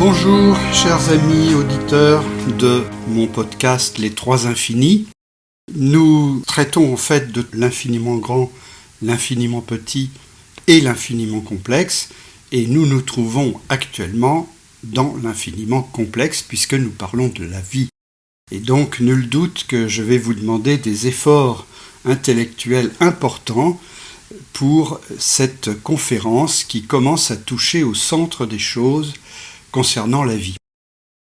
Bonjour, chers amis auditeurs de mon podcast Les Trois Infinis. Nous traitons en fait de l'infiniment grand, l'infiniment petit et l'infiniment complexe, et nous nous trouvons actuellement dans l'infiniment complexe puisque nous parlons de la vie. Et donc, nul doute que je vais vous demander des efforts intellectuels importants pour cette conférence qui commence à toucher au centre des choses concernant la vie.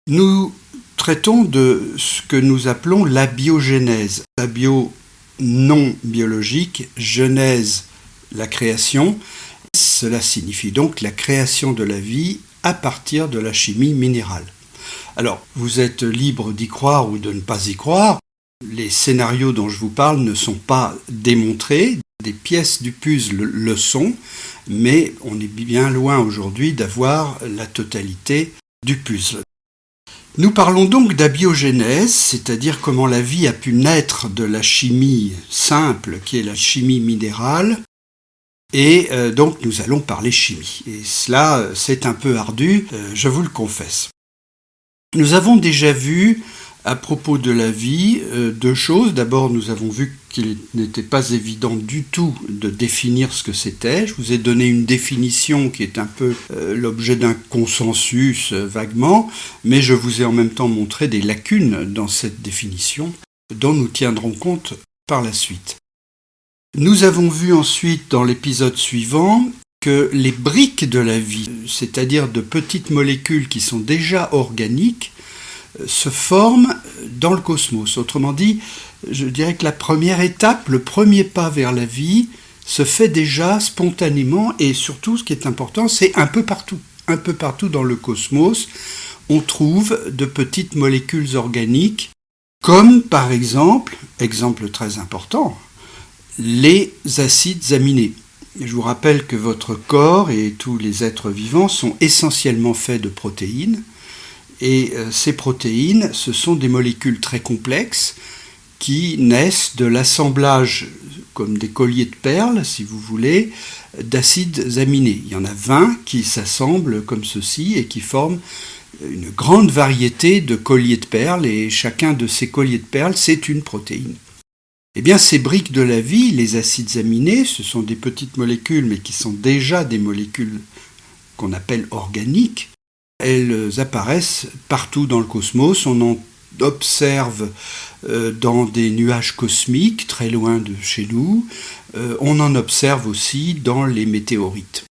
Nous traitons de ce que nous appelons la biogénèse. La bio non biologique, genèse, la création. Cela signifie donc la création de la vie à partir de la chimie minérale. Alors, vous êtes libre d'y croire ou de ne pas y croire. Les scénarios dont je vous parle ne sont pas démontrés. Des pièces du puzzle le sont, mais on est bien loin aujourd'hui d'avoir la totalité du puzzle. Nous parlons donc d'abiogénèse, c'est-à-dire comment la vie a pu naître de la chimie simple, qui est la chimie minérale, et donc nous allons parler chimie. Et cela, c'est un peu ardu, je vous le confesse. Nous avons déjà vu, à propos de la vie, deux choses. D'abord, nous avons vu qu'il n'était pas évident du tout de définir ce que c'était. Je vous ai donné une définition qui est un peu l'objet d'un consensus vaguement, mais je vous ai en même temps montré des lacunes dans cette définition dont nous tiendrons compte par la suite. Nous avons vu ensuite dans l'épisode suivant que les briques de la vie, c'est-à-dire de petites molécules qui sont déjà organiques, se forment dans le cosmos. Autrement dit, je dirais que la première étape, le premier pas vers la vie, se fait déjà spontanément et surtout, ce qui est important, c'est un peu partout. Un peu partout dans le cosmos, on trouve de petites molécules organiques, comme par exemple très important, les acides aminés. Je vous rappelle que votre corps et tous les êtres vivants sont essentiellement faits de protéines. Et ces protéines, ce sont des molécules très complexes qui naissent de l'assemblage, comme des colliers de perles, si vous voulez, d'acides aminés. Il y en a 20 qui s'assemblent comme ceci et qui forment une grande variété de colliers de perles, et chacun de ces colliers de perles, c'est une protéine. Eh bien, ces briques de la vie, les acides aminés, ce sont des petites molécules, mais qui sont déjà des molécules qu'on appelle organiques. Elles apparaissent partout dans le cosmos, on en observe dans des nuages cosmiques très loin de chez nous, on en observe aussi dans les météorites.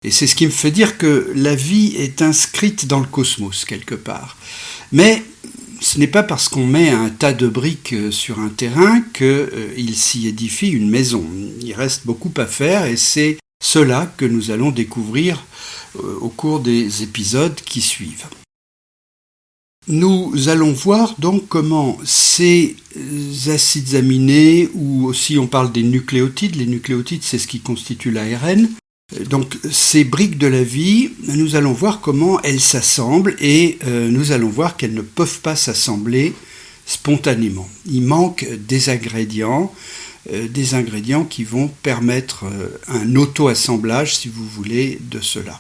Et c'est ce qui me fait dire que la vie est inscrite dans le cosmos quelque part. Mais ce n'est pas parce qu'on met un tas de briques sur un terrain qu'il s'y édifie une maison. Il reste beaucoup à faire et c'est cela que nous allons découvrir au cours des épisodes qui suivent. Nous allons voir donc comment ces acides aminés, ou aussi on parle des nucléotides, les nucléotides c'est ce qui constitue l'ARN, donc ces briques de la vie, nous allons voir comment elles s'assemblent et nous allons voir qu'elles ne peuvent pas s'assembler spontanément. Il manque des ingrédients qui vont permettre un auto-assemblage, si vous voulez, de cela.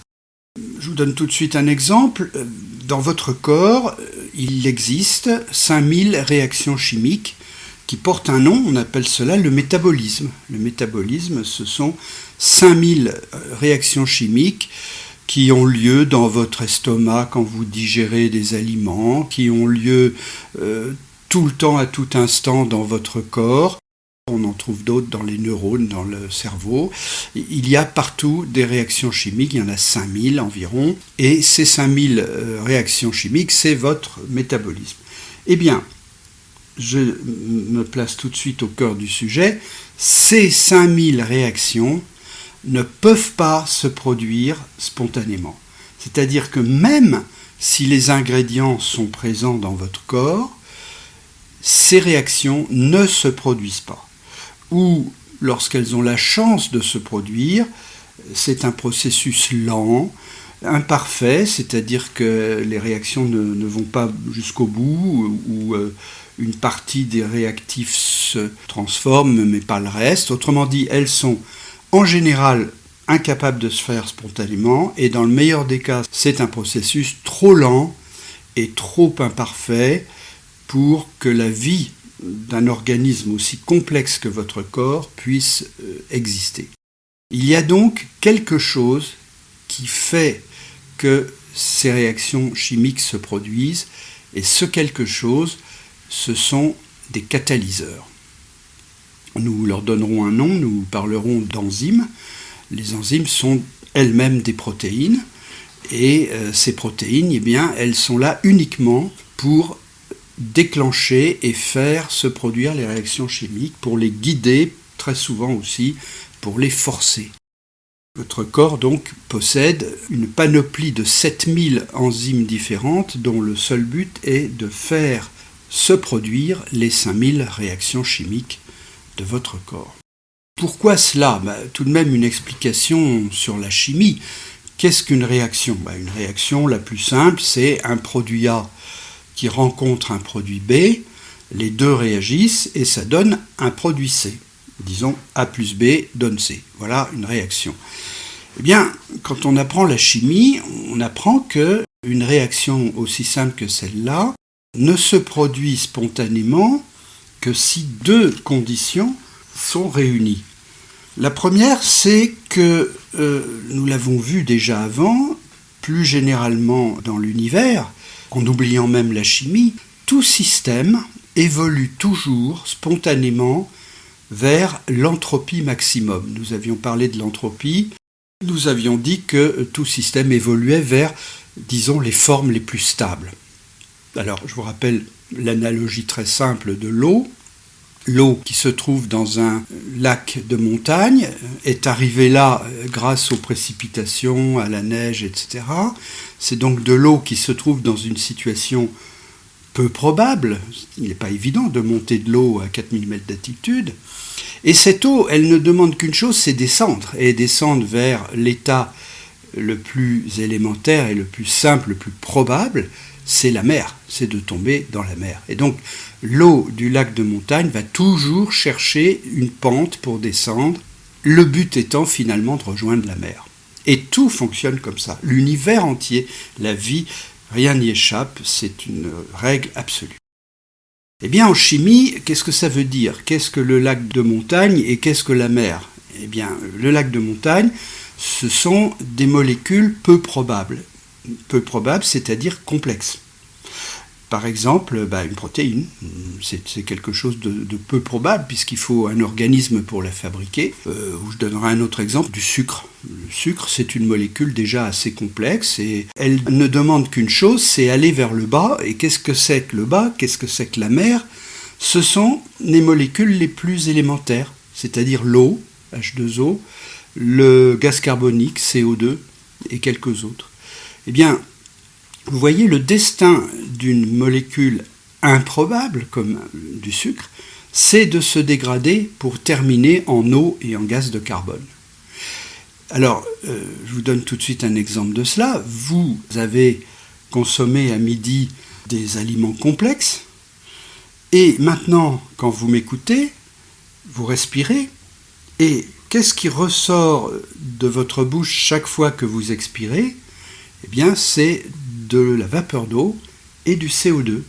Je vous donne tout de suite un exemple. Dans votre corps, il existe 5000 réactions chimiques qui portent un nom, on appelle cela le métabolisme. Le métabolisme, ce sont 5000 réactions chimiques qui ont lieu dans votre estomac quand vous digérez des aliments, qui ont lieu tout le temps, à tout instant dans votre corps. On en trouve d'autres dans les neurones, dans le cerveau. Il y a partout des réactions chimiques, il y en a 5000 environ, et ces 5000 réactions chimiques, c'est votre métabolisme. Eh bien, je me place tout de suite au cœur du sujet, ces 5000 réactions ne peuvent pas se produire spontanément. C'est-à-dire que même si les ingrédients sont présents dans votre corps, ces réactions ne se produisent pas. Ou lorsqu'elles ont la chance de se produire, c'est un processus lent, imparfait, c'est-à-dire que les réactions ne vont pas jusqu'au bout, ou une partie des réactifs se transforme, mais pas le reste. Autrement dit, elles sont en général incapable de se faire spontanément, et dans le meilleur des cas, c'est un processus trop lent et trop imparfait pour que la vie d'un organisme aussi complexe que votre corps puisse exister. Il y a donc quelque chose qui fait que ces réactions chimiques se produisent, et ce quelque chose, ce sont des catalyseurs. Nous leur donnerons un nom, nous parlerons d'enzymes. Les enzymes sont elles-mêmes des protéines, et ces protéines, elles sont là uniquement pour déclencher et faire se produire les réactions chimiques, pour les guider, très souvent aussi pour les forcer. Votre corps donc possède une panoplie de 7000 enzymes différentes dont le seul but est de faire se produire les 5000 réactions chimiques de votre corps. Pourquoi cela ? Tout de même une explication sur la chimie. Qu'est-ce qu'une réaction ? Une réaction, la plus simple, c'est un produit A qui rencontre un produit B, les deux réagissent et ça donne un produit C. Disons A plus B donne C. Voilà une réaction. Quand on apprend la chimie, on apprend qu'une réaction aussi simple que celle-là ne se produit spontanément que si deux conditions sont réunies. La première, c'est que, nous l'avons vu déjà avant, plus généralement dans l'univers, en oubliant même la chimie, tout système évolue toujours spontanément vers l'entropie maximum. Nous avions parlé de l'entropie, nous avions dit que tout système évoluait vers, disons, les formes les plus stables. Alors, je vous rappelle l'analogie très simple de l'eau. L'eau qui se trouve dans un lac de montagne est arrivée là grâce aux précipitations, à la neige, etc. C'est donc de l'eau qui se trouve dans une situation peu probable. Il n'est pas évident de monter de l'eau à 4000 mètres d'altitude. Et cette eau, elle ne demande qu'une chose, c'est descendre. Et descendre vers l'état le plus élémentaire et le plus simple, le plus probable, c'est la mer, c'est de tomber dans la mer. Et donc, l'eau du lac de montagne va toujours chercher une pente pour descendre, le but étant finalement de rejoindre la mer. Et tout fonctionne comme ça. L'univers entier, la vie, rien n'y échappe, c'est une règle absolue. En chimie, qu'est-ce que ça veut dire ? Qu'est-ce que le lac de montagne et qu'est-ce que la mer ? Le lac de montagne, ce sont des molécules peu probables. Peu probables, c'est-à-dire complexes. Par exemple, une protéine, c'est quelque chose de peu probable puisqu'il faut un organisme pour la fabriquer. Je donnerai un autre exemple, du sucre. Le sucre, c'est une molécule déjà assez complexe et elle ne demande qu'une chose, c'est aller vers le bas. Et qu'est-ce que c'est que le bas ? Qu'est-ce que c'est que la mer ? Ce sont les molécules les plus élémentaires, c'est-à-dire l'eau, H2O, le gaz carbonique, CO2 et quelques autres. Vous voyez, le destin d'une molécule improbable, comme du sucre, c'est de se dégrader pour terminer en eau et en gaz de carbone. Alors, je vous donne tout de suite un exemple de cela. Vous avez consommé à midi des aliments complexes, et maintenant, quand vous m'écoutez, vous respirez, et qu'est-ce qui ressort de votre bouche chaque fois que vous expirez ? C'est de la vapeur d'eau et du CO2.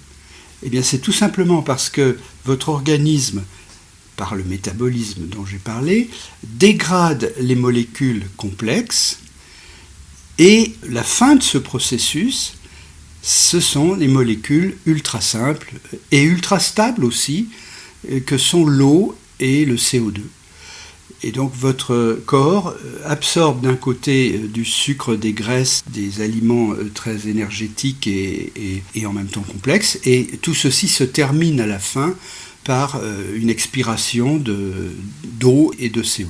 C'est tout simplement parce que votre organisme, par le métabolisme dont j'ai parlé, dégrade les molécules complexes et la fin de ce processus, ce sont les molécules ultra simples et ultra stables aussi, que sont l'eau et le CO2. Et donc votre corps absorbe d'un côté du sucre, des graisses, des aliments très énergétiques et en même temps complexes, et tout ceci se termine à la fin par une expiration d'eau et de CO2.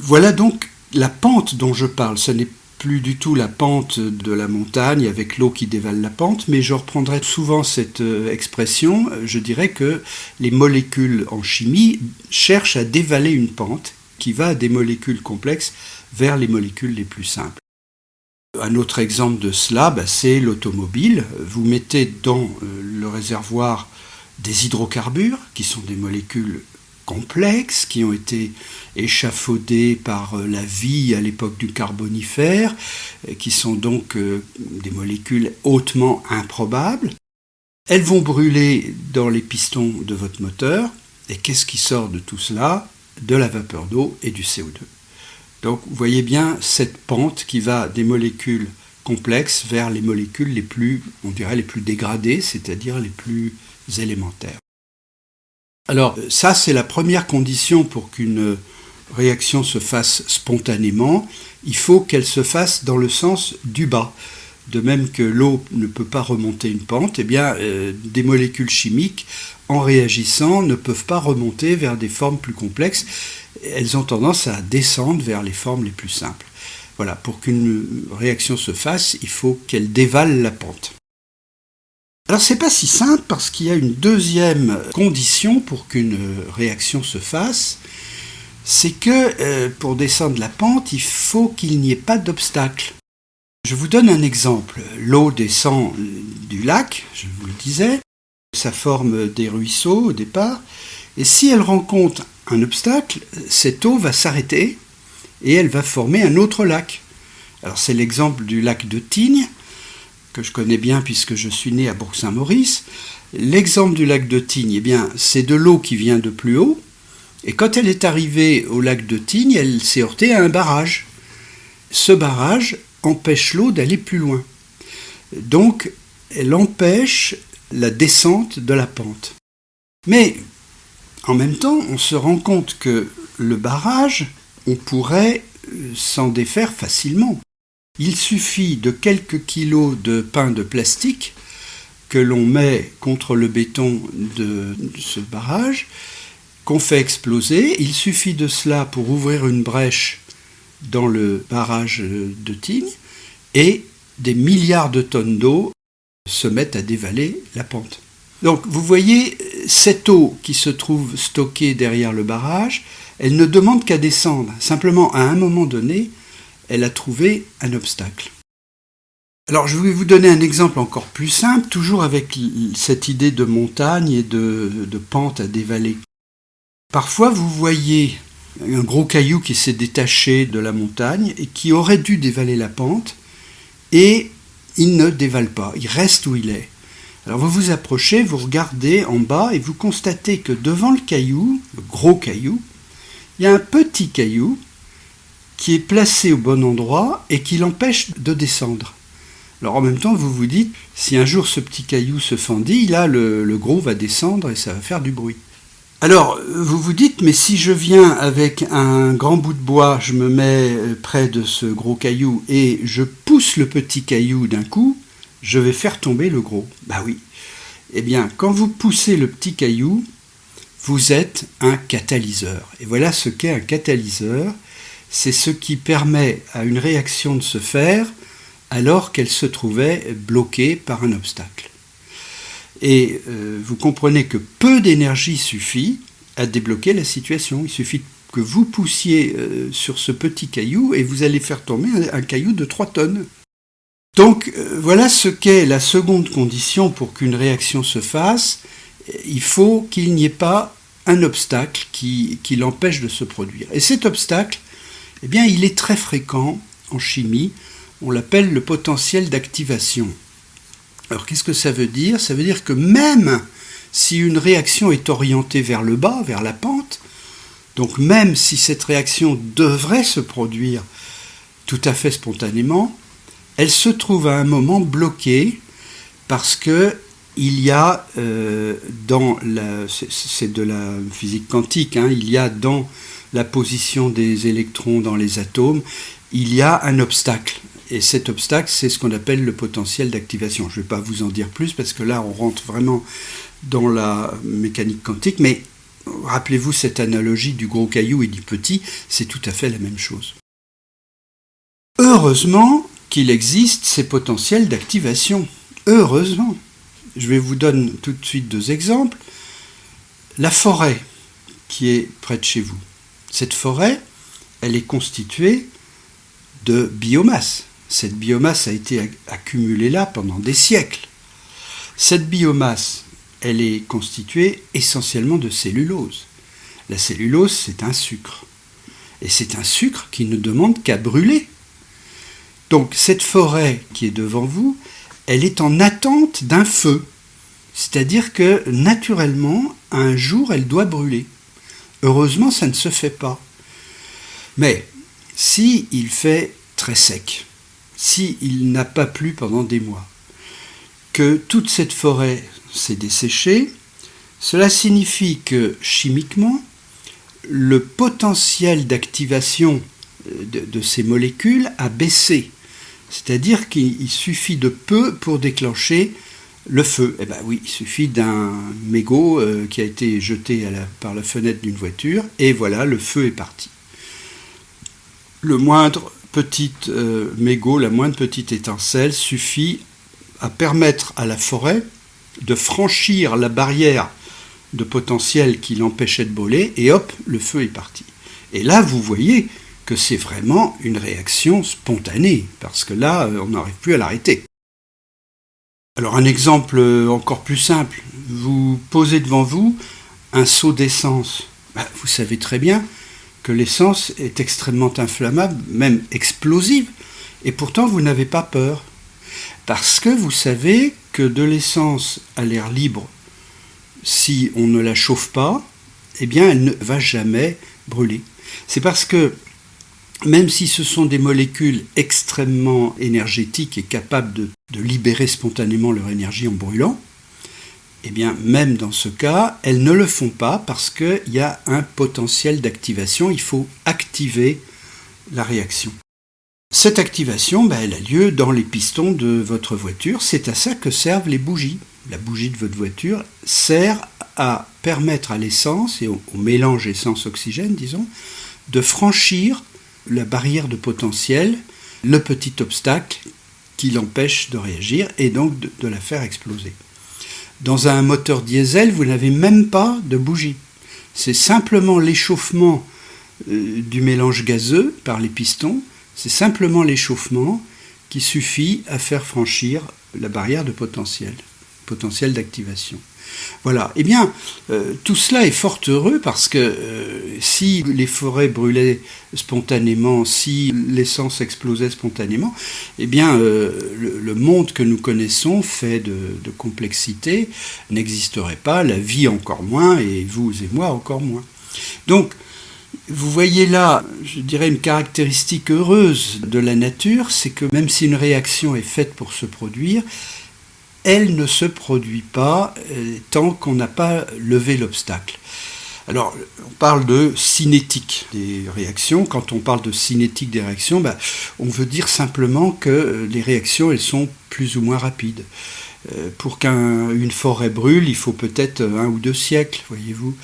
Voilà donc la pente dont je parle. Ce n'est plus du tout la pente de la montagne avec l'eau qui dévale la pente, mais je reprendrai souvent cette expression. Je dirais que les molécules en chimie cherchent à dévaler une pente qui va des molécules complexes vers les molécules les plus simples. Un autre exemple de cela, c'est l'automobile. Vous mettez dans le réservoir des hydrocarbures, qui sont des molécules complexes qui ont été échafaudés par la vie à l'époque du Carbonifère, qui sont donc des molécules hautement improbables. Elles vont brûler dans les pistons de votre moteur. Et qu'est-ce qui sort de tout cela? De la vapeur d'eau et du CO2. Donc vous voyez bien cette pente qui va des molécules complexes vers les molécules les plus, on dirait, les plus dégradées, c'est-à-dire les plus élémentaires. Alors ça, c'est la première condition pour qu'une réaction se fasse spontanément. Il faut qu'elle se fasse dans le sens du bas. De même que l'eau ne peut pas remonter une pente, eh bien, des molécules chimiques, en réagissant, ne peuvent pas remonter vers des formes plus complexes. Elles ont tendance à descendre vers les formes les plus simples. Voilà, pour qu'une réaction se fasse, il faut qu'elle dévale la pente. Alors c'est pas si simple parce qu'il y a une deuxième condition pour qu'une réaction se fasse, c'est que pour descendre la pente, il faut qu'il n'y ait pas d'obstacle. Je vous donne un exemple. L'eau descend du lac, je vous le disais, ça forme des ruisseaux au départ, et si elle rencontre un obstacle, cette eau va s'arrêter et elle va former un autre lac. Alors c'est l'exemple du lac de Tignes, que je connais bien puisque je suis né à Bourg-Saint-Maurice. L'exemple du lac de Tignes, eh bien, c'est de l'eau qui vient de plus haut, et quand elle est arrivée au lac de Tignes, elle s'est heurtée à un barrage. Ce barrage empêche l'eau d'aller plus loin. Donc, elle empêche la descente de la pente. Mais, en même temps, on se rend compte que le barrage, on pourrait s'en défaire facilement. Il suffit de quelques kilos de pain de plastique que l'on met contre le béton de ce barrage, qu'on fait exploser. Il suffit de cela pour ouvrir une brèche dans le barrage de Tignes, et des milliards de tonnes d'eau se mettent à dévaler la pente. Donc vous voyez, cette eau qui se trouve stockée derrière le barrage, elle ne demande qu'à descendre. Simplement, à un moment donné, elle a trouvé un obstacle. Alors je vais vous donner un exemple encore plus simple, toujours avec cette idée de montagne et de pente à dévaler. Parfois vous voyez un gros caillou qui s'est détaché de la montagne et qui aurait dû dévaler la pente, et il ne dévale pas, il reste où il est. Alors vous vous approchez, vous regardez en bas et vous constatez que devant le caillou, le gros caillou, il y a un petit caillou qui est placé au bon endroit et qui l'empêche de descendre. Alors en même temps, vous vous dites, si un jour ce petit caillou se fendit, là le gros va descendre et ça va faire du bruit. Alors, vous vous dites, mais si je viens avec un grand bout de bois, je me mets près de ce gros caillou et je pousse le petit caillou d'un coup, je vais faire tomber le gros. Bah oui. Eh bien, quand vous poussez le petit caillou, vous êtes un catalyseur. Et voilà ce qu'est un catalyseur. C'est ce qui permet à une réaction de se faire alors qu'elle se trouvait bloquée par un obstacle. Et vous comprenez que peu d'énergie suffit à débloquer la situation. Il suffit que vous poussiez sur ce petit caillou et vous allez faire tomber un caillou de 3 tonnes. Donc voilà ce qu'est la seconde condition pour qu'une réaction se fasse. Il faut qu'il n'y ait pas un obstacle qui l'empêche de se produire. Et cet obstacle, eh bien, il est très fréquent en chimie. On l'appelle le potentiel d'activation. Alors qu'est-ce que ça veut dire? Ça veut dire que même si une réaction est orientée vers le bas, vers la pente, donc même si cette réaction devrait se produire tout à fait spontanément, elle se trouve à un moment bloquée parce que il y a c'est de la physique quantique, il y a dans la position des électrons dans les atomes, il y a un obstacle. Et cet obstacle, c'est ce qu'on appelle le potentiel d'activation. Je ne vais pas vous en dire plus parce que là, on rentre vraiment dans la mécanique quantique. Mais rappelez-vous cette analogie du gros caillou et du petit, c'est tout à fait la même chose. Heureusement qu'il existe ces potentiels d'activation. Heureusement. Je vais vous donner tout de suite 2 exemples. La forêt qui est près de chez vous. Cette forêt, elle est constituée de biomasse. Cette biomasse a été accumulée là pendant des siècles. Cette biomasse, elle est constituée essentiellement de cellulose. La cellulose, c'est un sucre. Et c'est un sucre qui ne demande qu'à brûler. Donc cette forêt qui est devant vous, elle est en attente d'un feu. C'est-à-dire que naturellement, un jour, elle doit brûler. Heureusement, ça ne se fait pas. Mais si il fait très sec, s'il n'a pas plu pendant des mois, que toute cette forêt s'est desséchée, cela signifie que chimiquement, le potentiel d'activation de ces molécules a baissé. C'est-à-dire qu'il suffit de peu pour déclencher le feu. Eh bien oui, il suffit d'un mégot qui a été jeté par la fenêtre d'une voiture, et voilà, le feu est parti. Le moindre petit mégot, la moindre petite étincelle suffit à permettre à la forêt de franchir la barrière de potentiel qui l'empêchait de brûler, et hop, le feu est parti. Et là, vous voyez que c'est vraiment une réaction spontanée, parce que là, on n'arrive plus à l'arrêter. Alors un exemple encore plus simple, vous posez devant vous un seau d'essence. Vous savez très bien que l'essence est extrêmement inflammable, même explosive, et pourtant vous n'avez pas peur. Parce que vous savez que de l'essence à l'air libre, si on ne la chauffe pas, eh bien elle ne va jamais brûler. C'est parce que même si ce sont des molécules extrêmement énergétiques et capables de libérer spontanément leur énergie en brûlant, eh bien même dans ce cas, elles ne le font pas parce qu'il y a un potentiel d'activation, il faut activer la réaction. Cette activation, elle a lieu dans les pistons de votre voiture. C'est à ça que servent les bougies. La bougie de votre voiture sert à permettre à l'essence, et au mélange essence-oxygène, disons, de franchir la barrière de potentiel, le petit obstacle qui l'empêche de réagir, et donc de la faire exploser. Dans un moteur diesel, vous n'avez même pas de bougie. C'est simplement l'échauffement du mélange gazeux par les pistons. C'est simplement l'échauffement qui suffit à faire franchir la barrière de potentiel d'activation. Voilà. Eh bien, tout cela est fort heureux parce que si les forêts brûlaient spontanément, si l'essence explosait spontanément, eh bien, le monde que nous connaissons, fait de complexité, n'existerait pas, la vie encore moins, et vous et moi encore moins. Donc, vous voyez là, je dirais, une caractéristique heureuse de la nature, c'est que même si une réaction est faite pour se produire, elle ne se produit pas tant qu'on n'a pas levé l'obstacle. Alors, on parle de cinétique des réactions. Quand on parle de cinétique des réactions, on veut dire simplement que les réactions, elles sont plus ou moins rapides. Pour qu'une forêt brûle, il faut peut-être 1 ou 2 siècles, voyez-vous.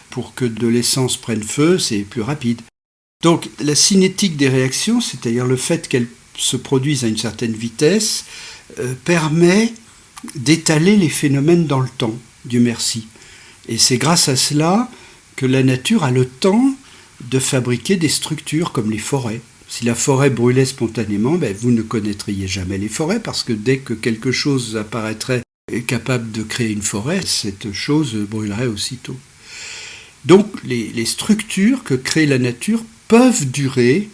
Pour que de l'essence prenne feu, c'est plus rapide. Donc, la cinétique des réactions, c'est-à-dire le fait qu'elles se produisent à une certaine vitesse, permet d'étaler les phénomènes dans le temps, Dieu merci. Et c'est grâce à cela que la nature a le temps de fabriquer des structures comme les forêts. Si la forêt brûlait spontanément, vous ne connaîtriez jamais les forêts, parce que dès que quelque chose apparaîtrait capable de créer une forêt, cette chose brûlerait aussitôt. Donc les structures que crée la nature peuvent durer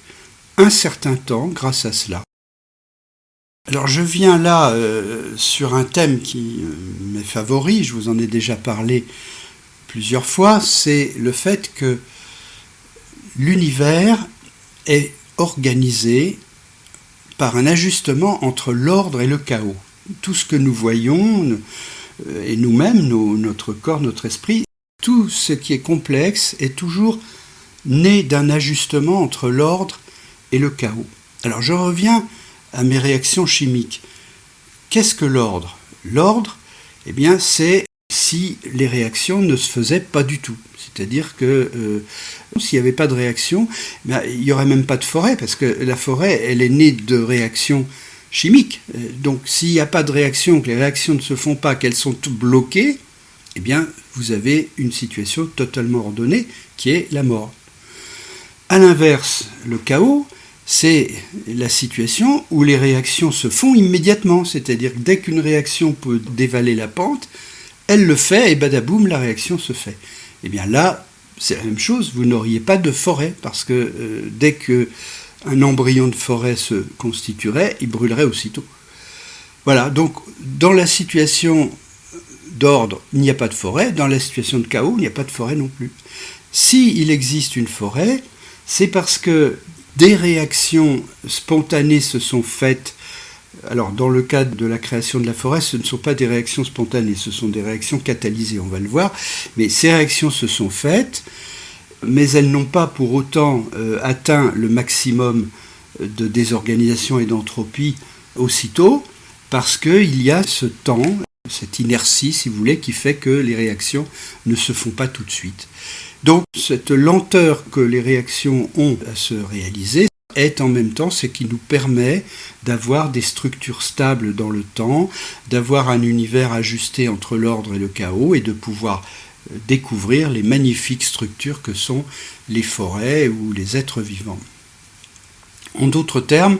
un certain temps grâce à cela. Alors je viens là sur un thème qui m'est favori, je vous en ai déjà parlé plusieurs fois, c'est le fait que l'univers est organisé par un ajustement entre l'ordre et le chaos. Tout ce que nous voyons, et nous-mêmes, notre corps, notre esprit, tout ce qui est complexe est toujours né d'un ajustement entre l'ordre et le chaos. Alors je reviens à mes réactions chimiques. Qu'est-ce que l'ordre ? L'ordre, c'est si les réactions ne se faisaient pas du tout. C'est-à-dire que s'il n'y avait pas de réaction, il n'y aurait même pas de forêt, parce que la forêt, elle est née de réactions chimiques. Donc s'il n'y a pas de réaction, que les réactions ne se font pas, qu'elles sont toutes bloquées, vous avez une situation totalement ordonnée qui est la mort. À l'inverse, le chaos, c'est la situation où les réactions se font immédiatement, c'est-à-dire que dès qu'une réaction peut dévaler la pente, elle le fait et badaboum, la réaction se fait. Là, c'est la même chose, vous n'auriez pas de forêt, parce que dès qu'un embryon de forêt se constituerait, il brûlerait aussitôt. Voilà, donc dans la situation d'ordre, il n'y a pas de forêt, dans la situation de chaos, il n'y a pas de forêt non plus. S'il existe une forêt, c'est parce que des réactions spontanées se sont faites. Alors, dans le cadre de la création de la forêt, ce ne sont pas des réactions spontanées, ce sont des réactions catalysées, on va le voir. Mais ces réactions se sont faites, mais elles n'ont pas pour autant atteint le maximum de désorganisation et d'entropie aussitôt, parce qu'il y a ce temps, cette inertie, si vous voulez, qui fait que les réactions ne se font pas tout de suite. Donc, cette lenteur que les réactions ont à se réaliser est en même temps ce qui nous permet d'avoir des structures stables dans le temps, d'avoir un univers ajusté entre l'ordre et le chaos et de pouvoir découvrir les magnifiques structures que sont les forêts ou les êtres vivants. En d'autres termes,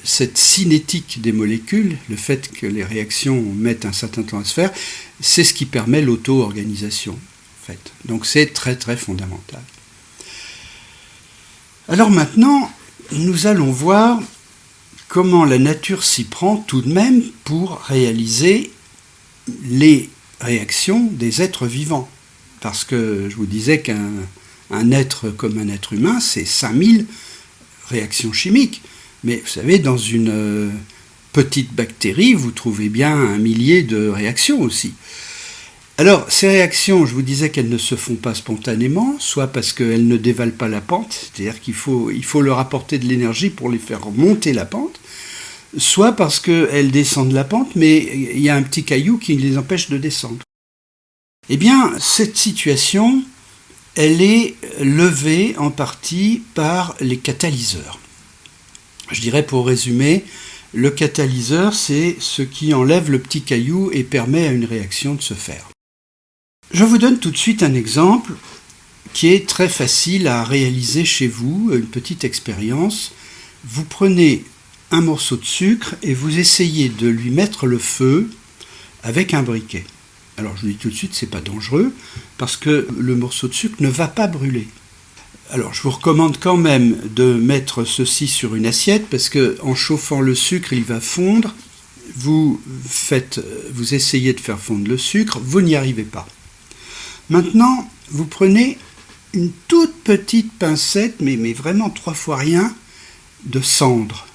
cette cinétique des molécules, le fait que les réactions mettent un certain temps à se faire, c'est ce qui permet l'auto-organisation. En fait. Donc c'est très très fondamental. Alors maintenant, nous allons voir comment la nature s'y prend tout de même pour réaliser les réactions des êtres vivants. Parce que je vous disais qu'un être comme un être humain, c'est 5000 réactions chimiques. Mais vous savez, dans une petite bactérie, vous trouvez bien 1 millier de réactions aussi. Alors, ces réactions, je vous disais qu'elles ne se font pas spontanément, soit parce qu'elles ne dévalent pas la pente, c'est-à-dire qu'il faut leur apporter de l'énergie pour les faire monter la pente, soit parce qu'elles descendent la pente, mais il y a un petit caillou qui les empêche de descendre. Eh bien, cette situation, elle est levée en partie par les catalyseurs. Je dirais pour résumer, le catalyseur, c'est ce qui enlève le petit caillou et permet à une réaction de se faire. Je vous donne tout de suite un exemple qui est très facile à réaliser chez vous, une petite expérience. Vous prenez un morceau de sucre et vous essayez de lui mettre le feu avec un briquet. Alors je vous dis tout de suite, c'est pas dangereux parce que le morceau de sucre ne va pas brûler. Alors je vous recommande quand même de mettre ceci sur une assiette parce que en chauffant le sucre, il va fondre. Vous essayez de faire fondre le sucre, vous n'y arrivez pas. Maintenant, vous prenez une toute petite pincette, mais vraiment 3 fois rien, de cendre.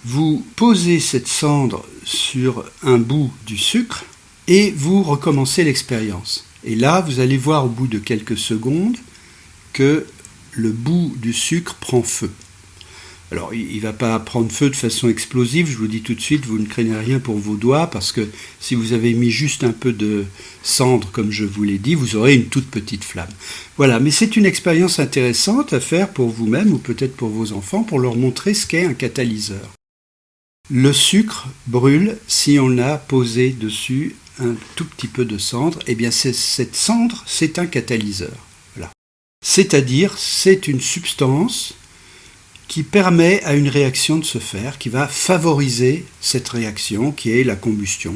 Vous posez cette cendre sur un bout du sucre et vous recommencez l'expérience. Et là, vous allez voir au bout de quelques secondes que le bout du sucre prend feu. Alors, il ne va pas prendre feu de façon explosive, je vous dis tout de suite, vous ne craignez rien pour vos doigts, parce que si vous avez mis juste un peu de cendre, comme je vous l'ai dit, vous aurez une toute petite flamme. Voilà, mais c'est une expérience intéressante à faire pour vous-même, ou peut-être pour vos enfants, pour leur montrer ce qu'est un catalyseur. Le sucre brûle si on a posé dessus un tout petit peu de cendre, et bien cette cendre, c'est un catalyseur. Voilà. C'est-à-dire, c'est une substance qui permet à une réaction de se faire, qui va favoriser cette réaction qui est la combustion.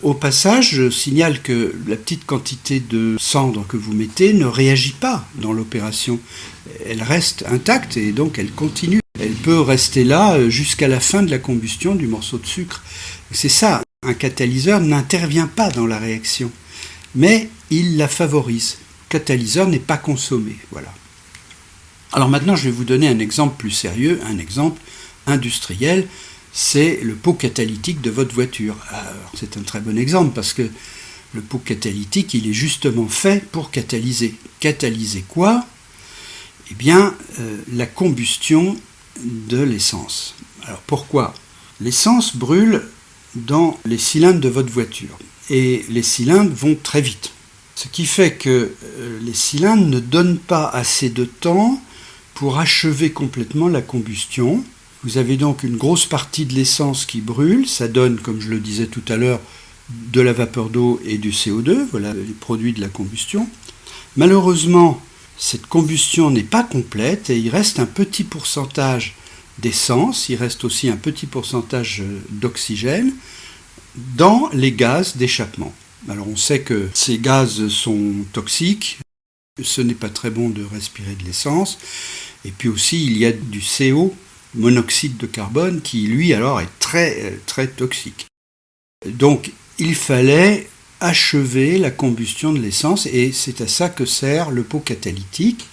Au passage, je signale que la petite quantité de cendre que vous mettez ne réagit pas dans l'opération. Elle reste intacte et donc elle continue. Elle peut rester là jusqu'à la fin de la combustion du morceau de sucre. C'est ça, un catalyseur n'intervient pas dans la réaction, mais il la favorise. Le catalyseur n'est pas consommé, voilà. Alors maintenant, je vais vous donner un exemple plus sérieux, un exemple industriel, c'est le pot catalytique de votre voiture. Alors, c'est un très bon exemple parce que le pot catalytique, il est justement fait pour catalyser. Catalyser quoi ? Eh bien, la combustion de l'essence. Alors pourquoi ? L'essence brûle dans les cylindres de votre voiture et les cylindres vont très vite. Ce qui fait que les cylindres ne donnent pas assez de temps pour achever complètement la combustion. Vous avez donc une grosse partie de l'essence qui brûle, ça donne, comme je le disais tout à l'heure, de la vapeur d'eau et du CO2, voilà les produits de la combustion. Malheureusement, cette combustion n'est pas complète et il reste un petit pourcentage d'essence, il reste aussi un petit pourcentage d'oxygène dans les gaz d'échappement. Alors on sait que ces gaz sont toxiques, ce n'est pas très bon de respirer de l'essence. Et puis aussi, il y a du CO, monoxyde de carbone, qui lui alors est très, très toxique. Donc, il fallait achever la combustion de l'essence, et c'est à ça que sert le pot catalytique.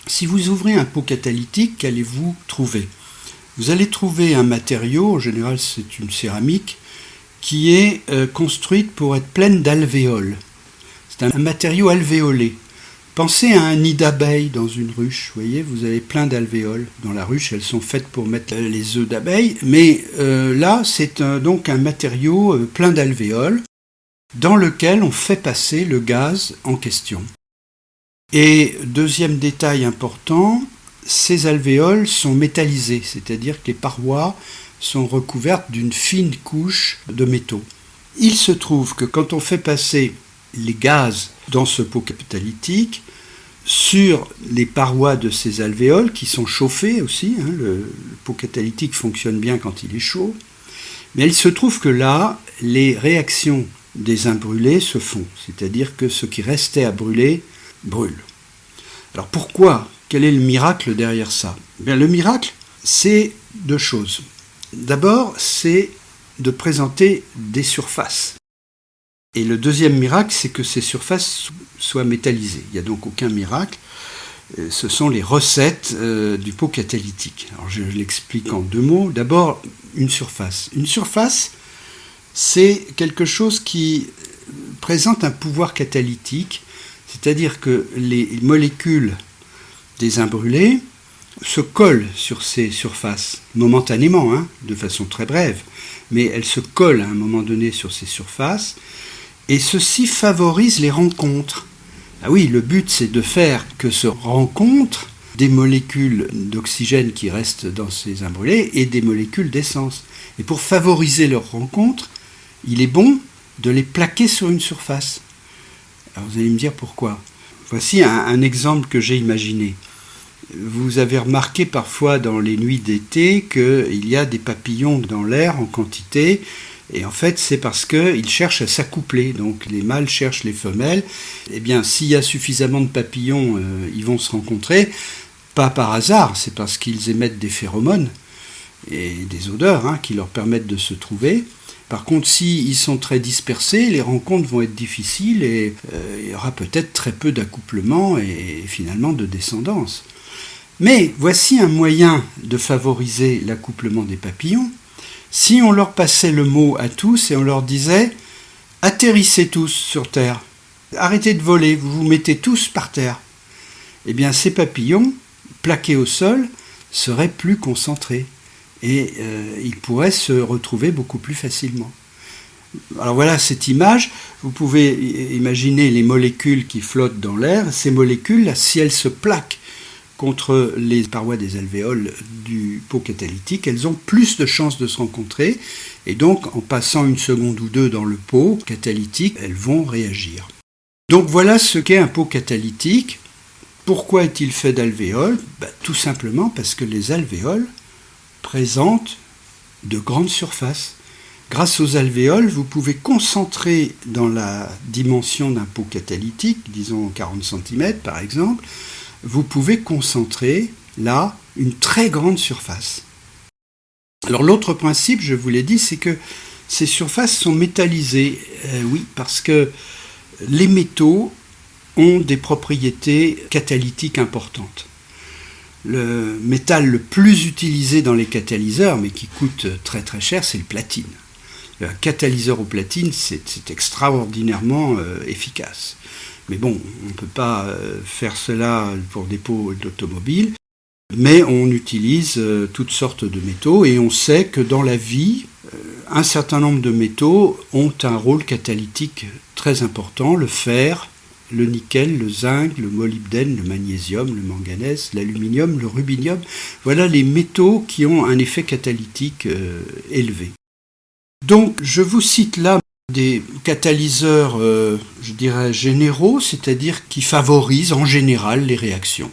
Si vous ouvrez un pot catalytique, qu'allez-vous trouver ? Vous allez trouver un matériau, en général c'est une céramique, qui est construite pour être pleine d'alvéoles. C'est un matériau alvéolé. Pensez à un nid d'abeilles dans une ruche, vous voyez, vous avez plein d'alvéoles. Dans la ruche, elles sont faites pour mettre les œufs d'abeilles, mais là, c'est donc un matériau plein d'alvéoles dans lequel on fait passer le gaz en question. Et deuxième détail important, ces alvéoles sont métallisées, c'est-à-dire que les parois sont recouvertes d'une fine couche de métaux. Il se trouve que quand on fait passer les gaz dans ce pot catalytique, sur les parois de ces alvéoles, qui sont chauffées aussi, le pot catalytique fonctionne bien quand il est chaud, mais il se trouve que là, les réactions des imbrûlés se font, c'est-à-dire que ce qui restait à brûler brûle. Alors pourquoi ? Quel est le miracle derrière ça ? Bien, le miracle, c'est deux choses. D'abord, c'est de présenter des surfaces. Et le deuxième miracle, c'est que ces surfaces soient métallisées. Il n'y a donc aucun miracle. Ce sont les recettes du pot catalytique. Alors je l'explique en deux mots. D'abord, une surface. Une surface, c'est quelque chose qui présente un pouvoir catalytique, c'est-à-dire que les molécules des imbrûlés se collent sur ces surfaces, momentanément, de façon très brève, mais elles se collent à un moment donné sur ces surfaces, et ceci favorise les rencontres. Ah oui, le but c'est de faire que se rencontrent des molécules d'oxygène qui restent dans ces imbrûlés et des molécules d'essence. Et pour favoriser leur rencontre, il est bon de les plaquer sur une surface. Alors vous allez me dire pourquoi. Voici un exemple que j'ai imaginé. Vous avez remarqué parfois dans les nuits d'été qu'il y a des papillons dans l'air en quantité, et en fait c'est parce qu'ils cherchent à s'accoupler, donc les mâles cherchent les femelles. Eh bien s'il y a suffisamment de papillons, ils vont se rencontrer, pas par hasard, c'est parce qu'ils émettent des phéromones et des odeurs qui leur permettent de se trouver. Par contre, s'ils sont très dispersés, les rencontres vont être difficiles et il y aura peut-être très peu d'accouplement et finalement de descendance. Mais voici un moyen de favoriser l'accouplement des papillons. Si on leur passait le mot à tous et on leur disait « atterrissez tous sur Terre, arrêtez de voler, vous vous mettez tous par terre », eh bien ces papillons, plaqués au sol, seraient plus concentrés et ils pourraient se retrouver beaucoup plus facilement. Alors voilà cette image, vous pouvez imaginer les molécules qui flottent dans l'air. Ces molécules, si elles se plaquent contre les parois des alvéoles du pot catalytique, elles ont plus de chances de se rencontrer, et donc en passant une seconde ou deux dans le pot catalytique, elles vont réagir. Donc voilà ce qu'est un pot catalytique. Pourquoi est-il fait d'alvéoles ? Tout simplement parce que les alvéoles présentent de grandes surfaces. Grâce aux alvéoles, vous pouvez concentrer dans la dimension d'un pot catalytique, disons 40 cm par exemple, vous pouvez concentrer là une très grande surface. Alors l'autre principe, je vous l'ai dit, c'est que ces surfaces sont métallisées. Oui, parce que les métaux ont des propriétés catalytiques importantes. Le métal le plus utilisé dans les catalyseurs, mais qui coûte très très cher, c'est le platine. Un catalyseur au platine, c'est extraordinairement efficace. Mais bon, on ne peut pas faire cela pour des pots d'automobile, mais on utilise toutes sortes de métaux, et on sait que dans la vie, un certain nombre de métaux ont un rôle catalytique très important, le fer, le nickel, le zinc, le molybdène, le magnésium, le manganèse, l'aluminium, le rubinium. Voilà les métaux qui ont un effet catalytique élevé. Donc je vous cite là des catalyseurs, je dirais, généraux, c'est-à-dire qui favorisent en général les réactions.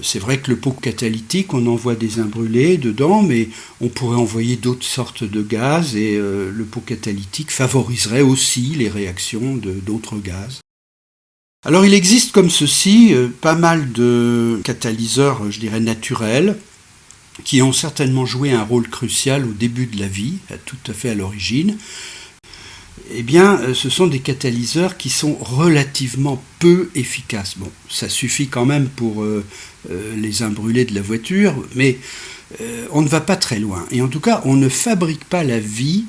C'est vrai que le pot catalytique, on envoie des imbrûlés dedans, mais on pourrait envoyer d'autres sortes de gaz, et le pot catalytique favoriserait aussi les réactions d'autres gaz. Alors il existe comme ceci pas mal de catalyseurs, je dirais naturels, qui ont certainement joué un rôle crucial au début de la vie, tout à fait à l'origine. Eh bien, ce sont des catalyseurs qui sont relativement peu efficaces. Bon, ça suffit quand même pour les imbrûlés de la voiture, mais on ne va pas très loin. Et en tout cas, on ne fabrique pas la vie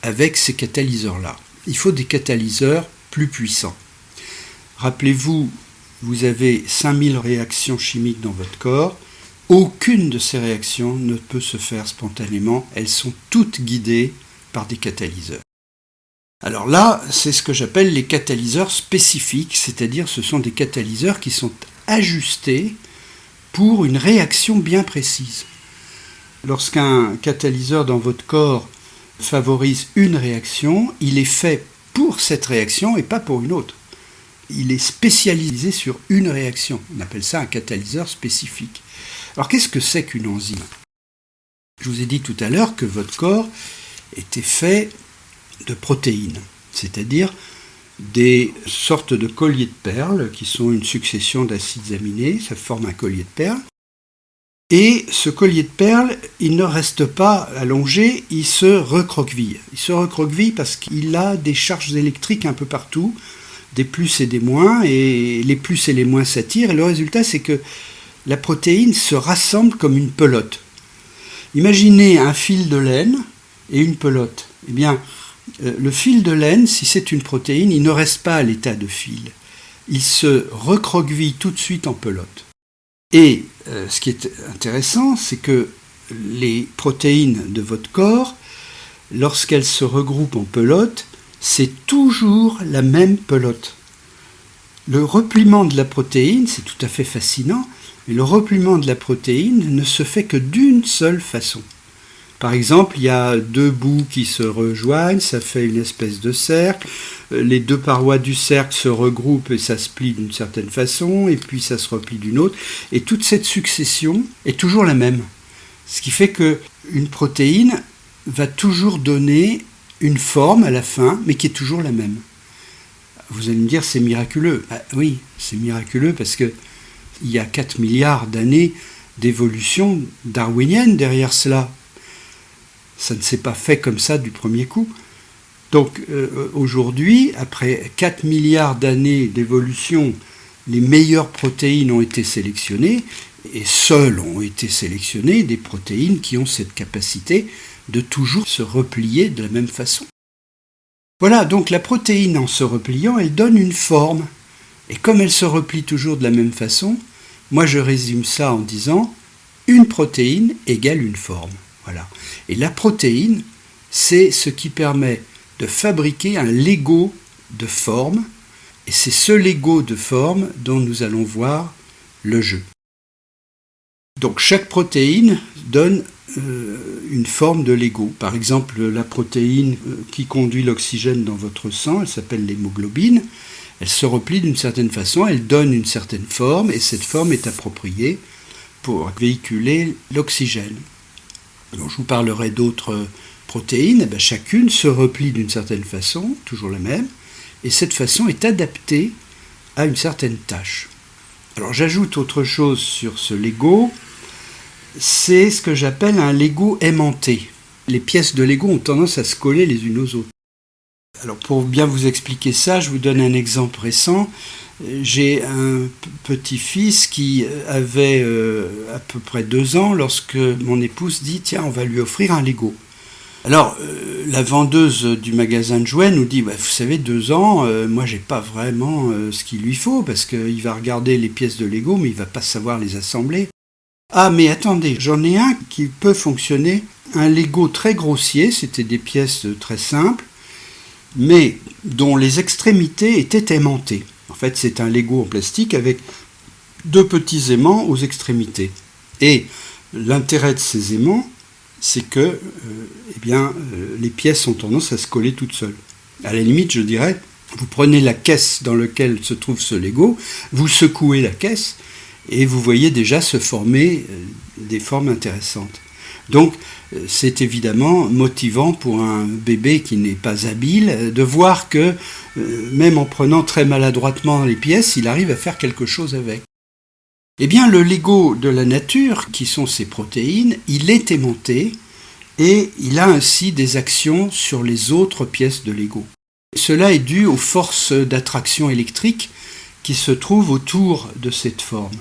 avec ces catalyseurs-là. Il faut des catalyseurs plus puissants. Rappelez-vous, vous avez 5000 réactions chimiques dans votre corps. Aucune de ces réactions ne peut se faire spontanément. Elles sont toutes guidées par des catalyseurs. Alors là, c'est ce que j'appelle les catalyseurs spécifiques, c'est-à-dire ce sont des catalyseurs qui sont ajustés pour une réaction bien précise. Lorsqu'un catalyseur dans votre corps favorise une réaction, il est fait pour cette réaction et pas pour une autre. Il est spécialisé sur une réaction. On appelle ça un catalyseur spécifique. Alors qu'est-ce que c'est qu'une enzyme ? Je vous ai dit tout à l'heure que votre corps était fait de protéines, c'est-à-dire des sortes de colliers de perles qui sont une succession d'acides aminés, ça forme un collier de perles. Et ce collier de perles, il ne reste pas allongé, il se recroqueville. Il se recroqueville parce qu'il a des charges électriques un peu partout, des plus et des moins, et les plus et les moins s'attirent, et le résultat c'est que la protéine se rassemble comme une pelote. Imaginez un fil de laine et une pelote. Eh bien, le fil de laine, si c'est une protéine, il ne reste pas à l'état de fil. Il se recroqueville tout de suite en pelote. Et ce qui est intéressant, c'est que les protéines de votre corps, lorsqu'elles se regroupent en pelote, c'est toujours la même pelote. Le repliement de la protéine, c'est tout à fait fascinant, mais le repliement de la protéine ne se fait que d'une seule façon. Par exemple, il y a deux bouts qui se rejoignent, ça fait une espèce de cercle. Les deux parois du cercle se regroupent et ça se plie d'une certaine façon, et puis ça se replie d'une autre. Et toute cette succession est toujours la même. Ce qui fait qu'une protéine va toujours donner une forme à la fin, mais qui est toujours la même. Vous allez me dire, c'est miraculeux. Ah, oui, c'est miraculeux parce qu'il y a 4 milliards d'années d'évolution darwinienne derrière cela. Ça ne s'est pas fait comme ça du premier coup. Donc aujourd'hui, après 4 milliards d'années d'évolution, les meilleures protéines ont été sélectionnées, et seules ont été sélectionnées des protéines qui ont cette capacité de toujours se replier de la même façon. Voilà, donc la protéine en se repliant, elle donne une forme. Et comme elle se replie toujours de la même façon, moi je résume ça en disant une protéine égale une forme. Voilà. Et la protéine, c'est ce qui permet de fabriquer un Lego de forme, et c'est ce Lego de forme dont nous allons voir le jeu. Donc chaque protéine donne une forme de Lego. Par exemple, la protéine qui conduit l'oxygène dans votre sang, elle s'appelle l'hémoglobine, elle se replie d'une certaine façon, elle donne une certaine forme, et cette forme est appropriée pour véhiculer l'oxygène. Alors, je vous parlerai d'autres protéines, chacune se replie d'une certaine façon, toujours la même, et cette façon est adaptée à une certaine tâche. Alors j'ajoute autre chose sur ce Lego, c'est ce que j'appelle un Lego aimanté. Les pièces de Lego ont tendance à se coller les unes aux autres. Alors pour bien vous expliquer ça, je vous donne un exemple récent. J'ai un petit-fils qui avait à peu près 2 ans lorsque mon épouse dit « Tiens, on va lui offrir un Lego ». Alors, la vendeuse du magasin de jouets nous dit « Vous savez, 2 ans, moi j'ai pas vraiment ce qu'il lui faut parce qu'il va regarder les pièces de Lego mais il va pas savoir les assembler. » Ah mais attendez, j'en ai un qui peut fonctionner, un Lego très grossier, c'était des pièces très simples, mais dont les extrémités étaient aimantées. En fait, c'est un Lego en plastique avec 2 petits aimants aux extrémités. Et l'intérêt de ces aimants, c'est que les pièces ont tendance à se coller toutes seules. À la limite, je dirais, vous prenez la caisse dans laquelle se trouve ce Lego, vous secouez la caisse, et vous voyez déjà se former des formes intéressantes. Donc c'est évidemment motivant pour un bébé qui n'est pas habile de voir que même en prenant très maladroitement les pièces, il arrive à faire quelque chose avec. Eh bien le Lego de la nature, qui sont ces protéines, il est aimanté et il a ainsi des actions sur les autres pièces de Lego. Cela est dû aux forces d'attraction électrique qui se trouvent autour de cette forme.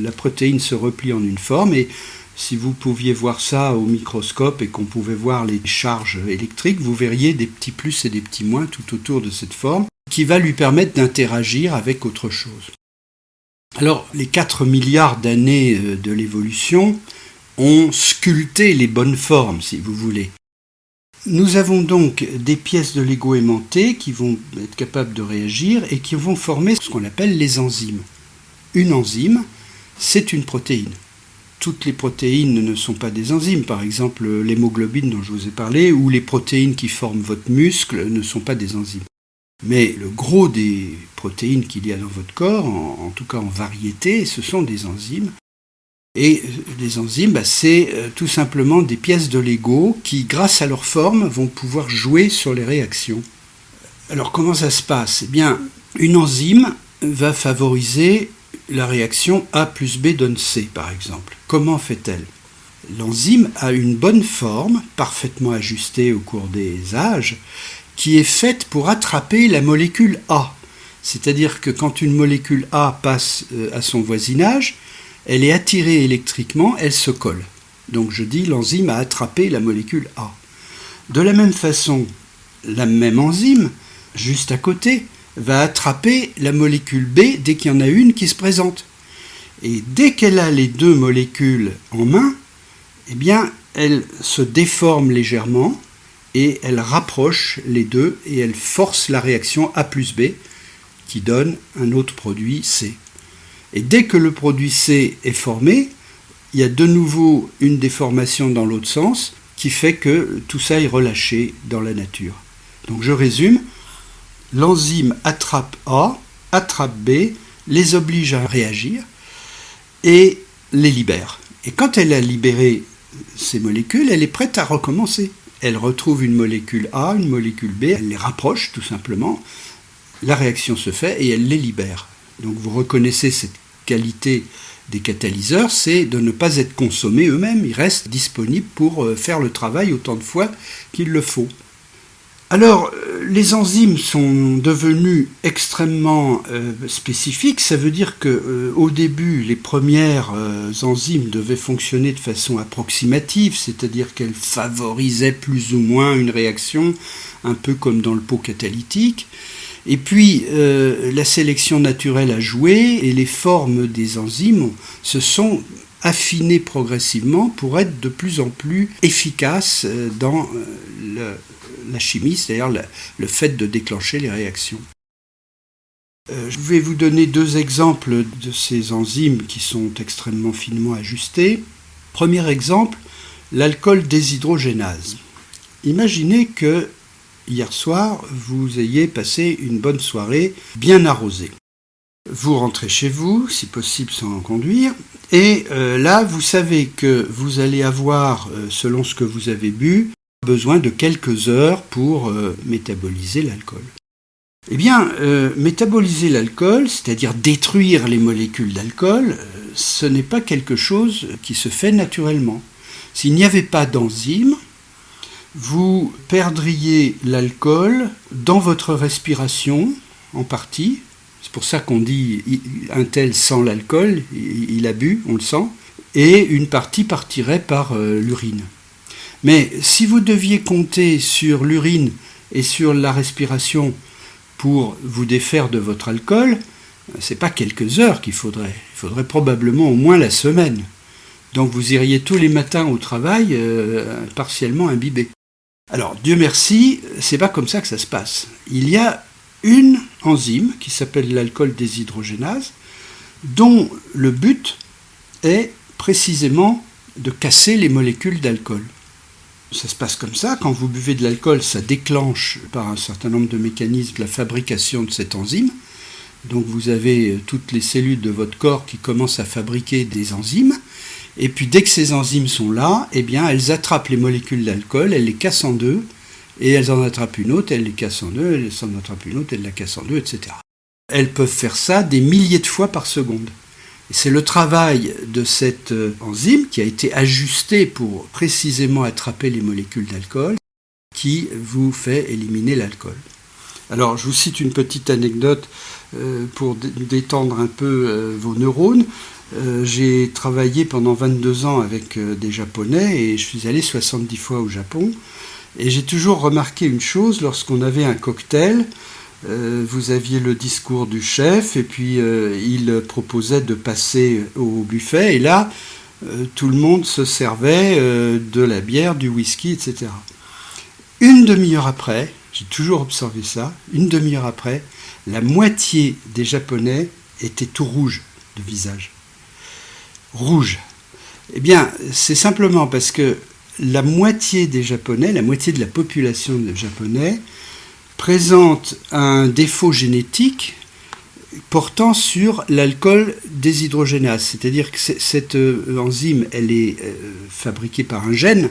La protéine se replie en une forme et si vous pouviez voir ça au microscope et qu'on pouvait voir les charges électriques, vous verriez des petits plus et des petits moins tout autour de cette forme qui va lui permettre d'interagir avec autre chose. Alors, les 4 milliards d'années de l'évolution ont sculpté les bonnes formes, si vous voulez. Nous avons donc des pièces de Lego aimantées qui vont être capables de réagir et qui vont former ce qu'on appelle les enzymes. Une enzyme, c'est une protéine. Toutes les protéines ne sont pas des enzymes. Par exemple, l'hémoglobine dont je vous ai parlé ou les protéines qui forment votre muscle ne sont pas des enzymes. Mais le gros des protéines qu'il y a dans votre corps, en tout cas en variété, ce sont des enzymes. Et les enzymes, c'est tout simplement des pièces de Lego qui, grâce à leur forme, vont pouvoir jouer sur les réactions. Alors comment ça se passe ? Eh bien, une enzyme va favoriser la réaction A plus B donne C, par exemple. Comment fait-elle ? L'enzyme a une bonne forme, parfaitement ajustée au cours des âges, qui est faite pour attraper la molécule A. C'est-à-dire que quand une molécule A passe à son voisinage, elle est attirée électriquement, elle se colle. Donc je dis l'enzyme a attrapé la molécule A. De la même façon, la même enzyme, juste à côté, va attraper la molécule B dès qu'il y en a une qui se présente. Et dès qu'elle a les deux molécules en main, eh bien, elle se déforme légèrement et elle rapproche les deux et elle force la réaction A plus B qui donne un autre produit C. Et dès que le produit C est formé, il y a de nouveau une déformation dans l'autre sens qui fait que tout ça est relâché dans la nature. Donc je résume, l'enzyme attrape A, attrape B, les oblige à réagir et les libère. Et quand elle a libéré ces molécules, elle est prête à recommencer. Elle retrouve une molécule A, une molécule B, elle les rapproche tout simplement, la réaction se fait et elle les libère. Donc vous reconnaissez cette qualité des catalyseurs, c'est de ne pas être consommés eux-mêmes, ils restent disponibles pour faire le travail autant de fois qu'il le faut. Alors, les enzymes sont devenues extrêmement spécifiques, ça veut dire qu'au début, les premières enzymes devaient fonctionner de façon approximative, c'est-à-dire qu'elles favorisaient plus ou moins une réaction, un peu comme dans le pot catalytique. Et puis, la sélection naturelle a joué et les formes des enzymes se sont affinées progressivement pour être de plus en plus efficaces dans la chimie, c'est-à-dire le fait de déclencher les réactions. Je vais vous donner 2 exemples de ces enzymes qui sont extrêmement finement ajustées. Premier exemple, l'alcool déshydrogénase. Imaginez que hier soir, vous ayez passé une bonne soirée bien arrosée. Vous rentrez chez vous, si possible sans conduire, et là, vous savez que vous allez avoir, selon ce que vous avez bu, besoin de quelques heures pour métaboliser l'alcool. Eh bien, métaboliser l'alcool, c'est-à-dire détruire les molécules d'alcool, ce n'est pas quelque chose qui se fait naturellement. S'il n'y avait pas d'enzyme, vous perdriez l'alcool dans votre respiration, en partie. C'est pour ça qu'on dit un tel sent l'alcool, il a bu, on le sent, et une partie partirait par l'urine. Mais si vous deviez compter sur l'urine et sur la respiration pour vous défaire de votre alcool, ce n'est pas quelques heures qu'il faudrait. Il faudrait probablement au moins la semaine. Donc vous iriez tous les matins au travail partiellement imbibé. Alors, Dieu merci, c'est pas comme ça que ça se passe. Il y a une enzyme qui s'appelle l'alcool déshydrogénase, dont le but est précisément de casser les molécules d'alcool. Ça se passe comme ça, quand vous buvez de l'alcool, ça déclenche par un certain nombre de mécanismes la fabrication de cette enzyme. Donc vous avez toutes les cellules de votre corps qui commencent à fabriquer des enzymes, Et puis dès que ces enzymes sont là, eh bien, elles attrapent les molécules d'alcool, elles les cassent en deux, et elles en attrapent une autre, elles les cassent en deux, elles en attrapent une autre, elles la cassent en deux, etc. Elles peuvent faire ça des milliers de fois par seconde. Et c'est le travail de cette enzyme qui a été ajusté pour précisément attraper les molécules d'alcool qui vous fait éliminer l'alcool. Alors, je vous cite une petite anecdote pour détendre un peu vos neurones. J'ai travaillé pendant 22 ans avec des Japonais et je suis allé 70 fois au Japon. Et j'ai toujours remarqué une chose, lorsqu'on avait un cocktail, vous aviez le discours du chef et puis il proposait de passer au buffet. Et là, tout le monde se servait de la bière, du whisky, etc. Une demi-heure après, j'ai toujours observé ça, une demi-heure après, la moitié des Japonais étaient tout rouges de visage. Rouge. Eh bien, c'est simplement parce que la moitié des Japonais, la moitié de la population des Japonais, présente un défaut génétique portant sur l'alcool déshydrogénase. C'est-à-dire que cette enzyme, elle est fabriquée par un gène,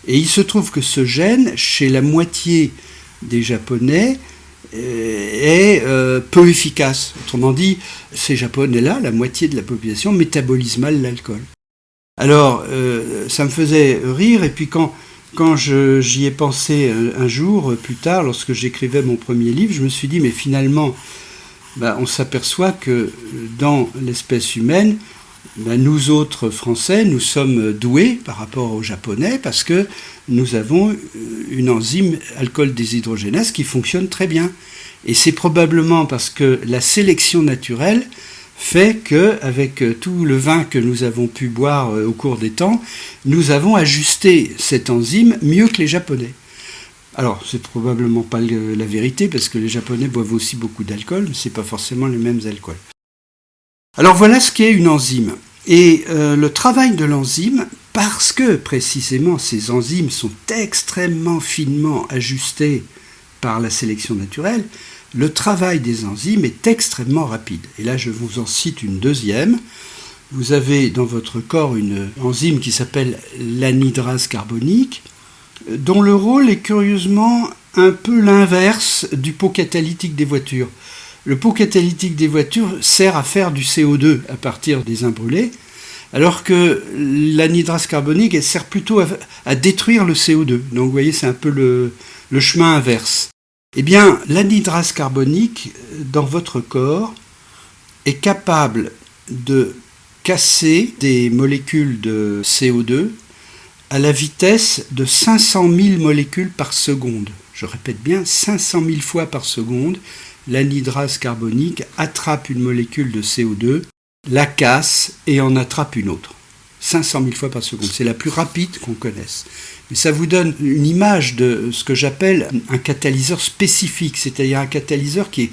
et il se trouve que ce gène, chez la moitié des Japonais, est peu efficace. Autrement dit, ces Japonais-là, la moitié de la population, métabolisent mal l'alcool. Alors, ça me faisait rire, et puis quand j'y ai pensé un jour, plus tard, lorsque j'écrivais mon premier livre, je me suis dit, mais finalement, on s'aperçoit que dans l'espèce humaine, nous autres Français, nous sommes doués par rapport aux Japonais parce que nous avons une enzyme alcool déshydrogénase qui fonctionne très bien. Et c'est probablement parce que la sélection naturelle fait qu'avec tout le vin que nous avons pu boire au cours des temps, nous avons ajusté cette enzyme mieux que les Japonais. Alors, c'est probablement pas la vérité parce que les Japonais boivent aussi beaucoup d'alcool, mais c'est pas forcément les mêmes alcools. Alors voilà ce qu'est une enzyme. Et le travail de l'enzyme, parce que précisément ces enzymes sont extrêmement finement ajustées par la sélection naturelle, le travail des enzymes est extrêmement rapide. Et là, je vous en cite une deuxième. Vous avez dans votre corps une enzyme qui s'appelle l'anhydrase carbonique, dont le rôle est curieusement un peu l'inverse du pot catalytique des voitures. Le pot catalytique des voitures sert à faire du CO2 à partir des imbrûlés, alors que l'anhydrase carbonique, elle sert plutôt à détruire le CO2. Donc vous voyez, c'est un peu le chemin inverse. Eh bien, l'anhydrase carbonique, dans votre corps, est capable de casser des molécules de CO2 à la vitesse de 500 000 molécules par seconde. Je répète bien, 500 000 fois par seconde, l'anhydrase carbonique attrape une molécule de CO2, la casse et en attrape une autre. 500 000 fois par seconde. C'est la plus rapide qu'on connaisse. Mais ça vous donne une image de ce que j'appelle un catalyseur spécifique, c'est-à-dire un catalyseur qui est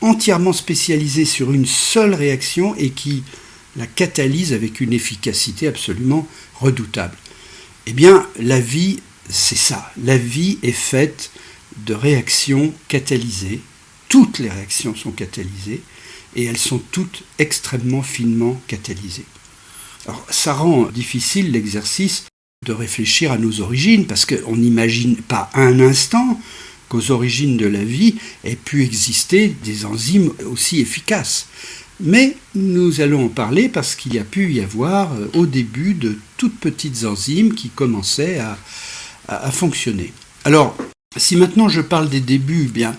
entièrement spécialisé sur une seule réaction et qui la catalyse avec une efficacité absolument redoutable. Eh bien, la vie, c'est ça. La vie est faite de réactions catalysées. Toutes les réactions sont catalysées et elles sont toutes extrêmement finement catalysées. Alors, ça rend difficile l'exercice de réfléchir à nos origines parce qu'on n'imagine pas un instant qu'aux origines de la vie aient pu exister des enzymes aussi efficaces. Mais nous allons en parler parce qu'il y a pu y avoir au début de toutes petites enzymes qui commençaient à fonctionner. Alors, si maintenant je parle des débuts, bien,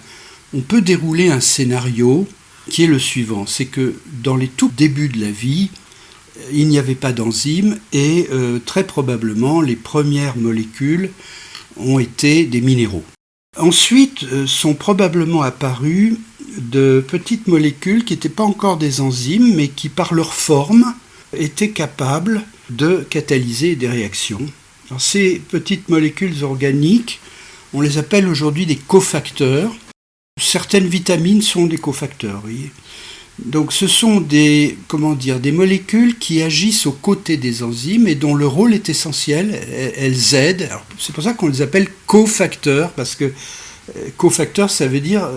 on peut dérouler un scénario qui est le suivant. C'est que dans les tout débuts de la vie, il n'y avait pas d'enzymes et très probablement les premières molécules ont été des minéraux. Ensuite sont probablement apparues de petites molécules qui n'étaient pas encore des enzymes mais qui par leur forme étaient capables de catalyser des réactions. Alors, ces petites molécules organiques, on les appelle aujourd'hui des cofacteurs. Certaines vitamines sont des cofacteurs, vous voyez. Donc ce sont des molécules qui agissent aux côtés des enzymes et dont le rôle est essentiel. Elles aident. Alors, c'est pour ça qu'on les appelle cofacteurs, parce que cofacteurs, ça veut dire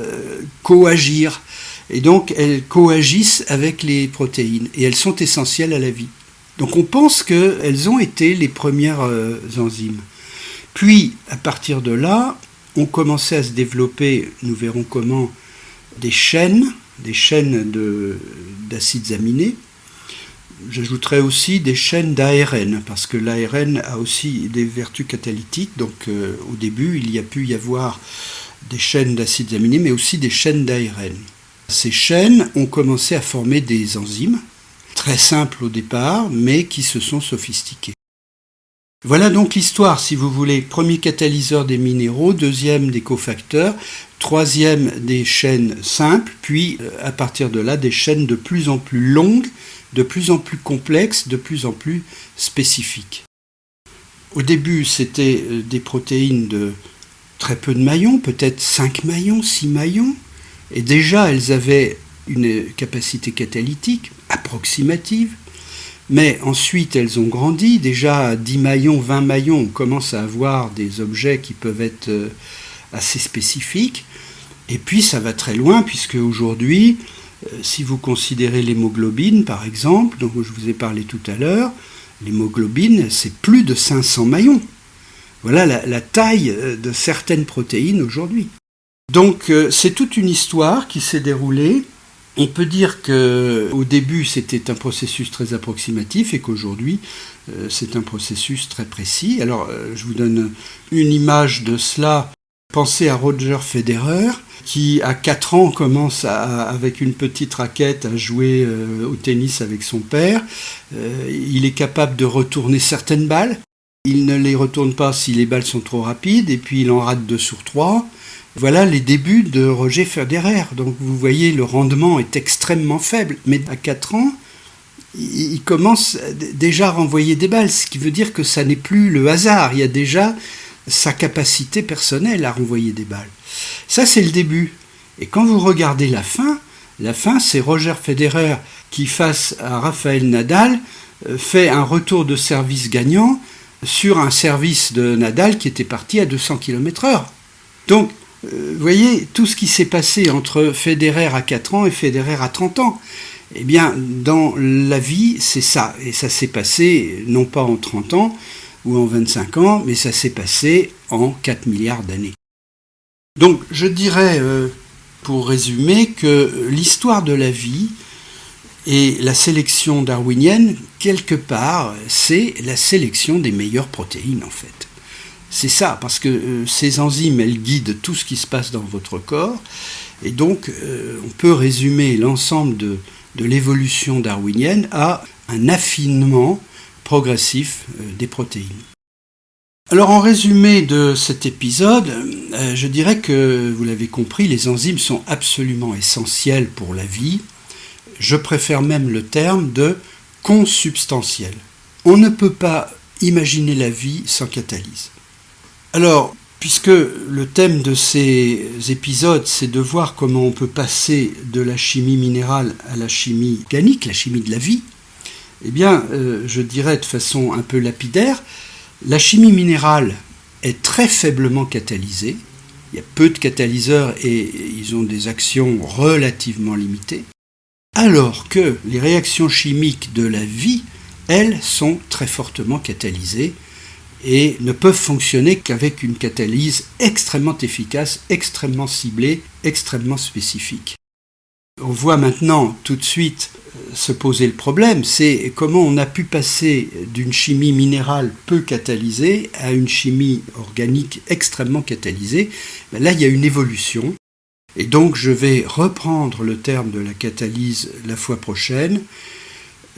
coagir. Et donc elles coagissent avec les protéines et elles sont essentielles à la vie. Donc on pense qu'elles ont été les premières enzymes. Puis, à partir de là, ont commencé à se développer, nous verrons comment, des chaînes d'acides aminés. J'ajouterai aussi des chaînes d'ARN, parce que l'ARN a aussi des vertus catalytiques. Donc au début, il y a pu y avoir des chaînes d'acides aminés, mais aussi des chaînes d'ARN. Ces chaînes ont commencé à former des enzymes, très simples au départ, mais qui se sont sophistiquées. Voilà donc l'histoire, si vous voulez. Premier catalyseur des minéraux, deuxième des cofacteurs, troisième des chaînes simples, puis à partir de là, des chaînes de plus en plus longues, de plus en plus complexes, de plus en plus spécifiques. Au début, c'était des protéines de très peu de maillons, peut-être 5 maillons, 6 maillons, et déjà elles avaient une capacité catalytique approximative. Mais ensuite, elles ont grandi. Déjà, à 10 maillons, 20 maillons, on commence à avoir des objets qui peuvent être assez spécifiques. Et puis, ça va très loin, puisque aujourd'hui, si vous considérez l'hémoglobine, par exemple, dont je vous ai parlé tout à l'heure, l'hémoglobine, c'est plus de 500 maillons. Voilà la taille de certaines protéines aujourd'hui. Donc, c'est toute une histoire qui s'est déroulée. On peut dire qu'au début, c'était un processus très approximatif et qu'aujourd'hui, c'est un processus très précis. Alors, je vous donne une image de cela. Pensez à Roger Federer, qui à 4 ans commence avec une petite raquette à jouer au tennis avec son père. Il est capable de retourner certaines balles. Il ne les retourne pas si les balles sont trop rapides, et puis il en rate 2 sur 3. Voilà les débuts de Roger Federer. Donc vous voyez, le rendement est extrêmement faible. Mais à 4 ans, il commence déjà à renvoyer des balles, ce qui veut dire que ça n'est plus le hasard. Il y a déjà sa capacité personnelle à renvoyer des balles. Ça, c'est le début. Et quand vous regardez la fin, c'est Roger Federer qui, face à Rafael Nadal, fait un retour de service gagnant sur un service de Nadal qui était parti à 200 km/h. Donc, vous voyez, tout ce qui s'est passé entre Federer à 4 ans et Federer à 30 ans, eh bien, dans la vie, c'est ça. Et ça s'est passé, non pas en 30 ans ou en 25 ans, mais ça s'est passé en 4 milliards d'années. Donc, je dirais, pour résumer, que l'histoire de la vie et la sélection darwinienne, quelque part, c'est la sélection des meilleures protéines, en fait. C'est ça, parce que ces enzymes, elles guident tout ce qui se passe dans votre corps, et donc on peut résumer l'ensemble de l'évolution darwinienne à un affinement progressif des protéines. Alors en résumé de cet épisode, je dirais que, vous l'avez compris, les enzymes sont absolument essentielles pour la vie. Je préfère même le terme de consubstantiel. On ne peut pas imaginer la vie sans catalyse. Alors, puisque le thème de ces épisodes, c'est de voir comment on peut passer de la chimie minérale à la chimie organique, la chimie de la vie, eh bien, je dirais de façon un peu lapidaire, la chimie minérale est très faiblement catalysée. Il y a peu de catalyseurs et ils ont des actions relativement limitées. Alors que les réactions chimiques de la vie, elles, sont très fortement catalysées et ne peuvent fonctionner qu'avec une catalyse extrêmement efficace, extrêmement ciblée, extrêmement spécifique. On voit maintenant tout de suite se poser le problème, c'est comment on a pu passer d'une chimie minérale peu catalysée à une chimie organique extrêmement catalysée. Là, il y a une évolution. Et donc, je vais reprendre le terme de la catalyse la fois prochaine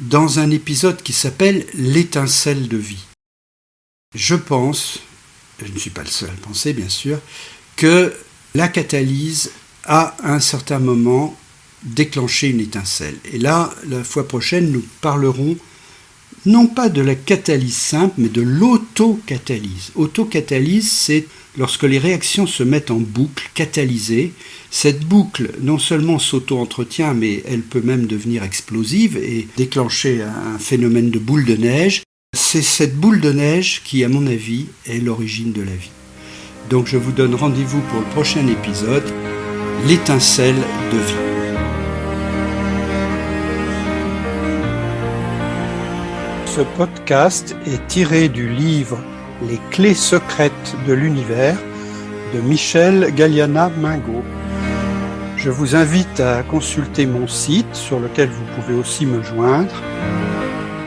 dans un épisode qui s'appelle « L'étincelle de vie ». Je pense, je ne suis pas le seul à penser bien sûr, que la catalyse a à un certain moment déclenché une étincelle. Et là, la fois prochaine, nous parlerons non pas de la catalyse simple, mais de l'autocatalyse. Autocatalyse, c'est lorsque les réactions se mettent en boucle, catalysées. Cette boucle, non seulement s'auto-entretient, mais elle peut même devenir explosive et déclencher un phénomène de boule de neige. C'est cette boule de neige qui, à mon avis, est l'origine de la vie. Donc je vous donne rendez-vous pour le prochain épisode, l'étincelle de vie. Ce podcast est tiré du livre Les clés secrètes de l'univers de Michel Galliana-Mingo. Je vous invite à consulter mon site sur lequel vous pouvez aussi me joindre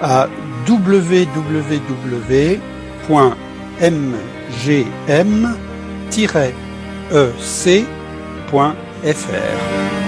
à www.mgm-ec.fr.